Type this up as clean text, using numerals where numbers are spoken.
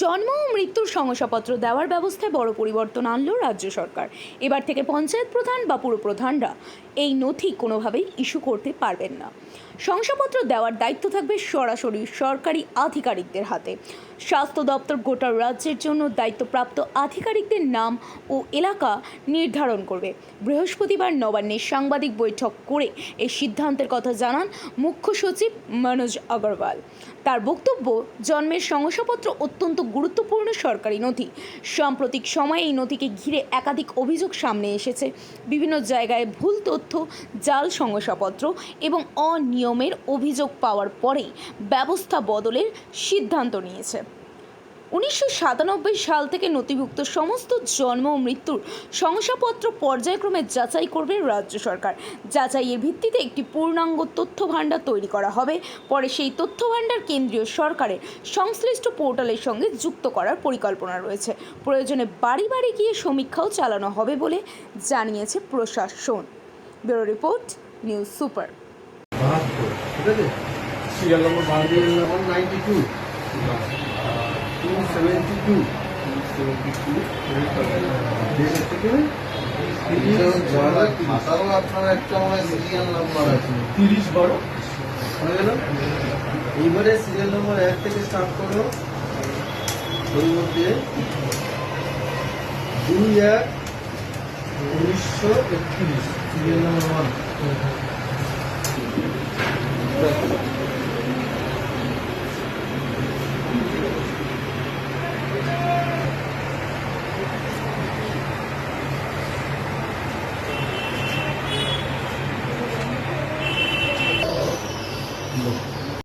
জন্ম ও মৃত্যুর শংসাপত্র দেওয়ার ব্যবস্থায় বড় পরিবর্তন আনলো রাজ্য সরকার। এবার থেকে পঞ্চায়েত প্রধান বা পুরপ্রধানরা এই নথি কোনোভাবেই ইস্যু করতে পারবেন না। শংসাপত্র দেওয়ার দায়িত্ব থাকবে সরাসরি সরকারি আধিকারিকদের হাতে। স্বাস্থ্য দপ্তর গোটা রাজ্যের জন্য দায়িত্বপ্রাপ্ত আধিকারিকদের নাম ও এলাকা নির্ধারণ করবে। বৃহস্পতিবার নবান্নে সাংবাদিক বৈঠক করে এই সিদ্ধান্তের কথা জানান মুখ্য সচিব মনোজ আগরওয়াল। তার বক্তব্য, জন্মের শংসাপত্র অত্যন্ত গুরুত্বপূর্ণ সরকারি নথি। সাম্প্রতিক সময়ে এই নথিকে ঘিরে একাধিক অভিযোগ সামনে এসেছে। বিভিন্ন জায়গায় ভুল তথ্য, জাল শংসাপত্র এবং অনিয়মের অভিযোগ পাওয়ার পরেই ব্যবস্থা বদলের সিদ্ধান্ত নিয়েছে। 1997 সাল থেকে নথিভুক্ত সমস্ত জন্ম ও মৃত্যুর শংসাপত্র পর্যায়ক্রমে যাচাই করবে রাজ্য সরকার। যাচাইয়ের ভিত্তিতে একটি পূর্ণাঙ্গ তথ্য ভাণ্ডার তৈরি করা হবে। পরে সেই তথ্য ভাণ্ডার কেন্দ্রীয় সরকারের সংশ্লিষ্ট পোর্টালের সঙ্গে যুক্ত করার পরিকল্পনা রয়েছে। প্রয়োজনে বাড়ি বাড়ি গিয়ে সমীক্ষাও চালানো হবে বলে জানিয়েছে প্রশাসন। Bureau report, news super. ঠিক আছে, সিরিয়াল নম্বর 92 272 খাতারও আপনার একটা সিরিয়াল নাম্বার আছে 30/12 হয়ে গেল। এইবারে সিরিয়াল নম্বর 1 থেকে স্টার্ট করো। ওর মধ্যে 2/1/1931 সিরিয়াল নম্বর 1।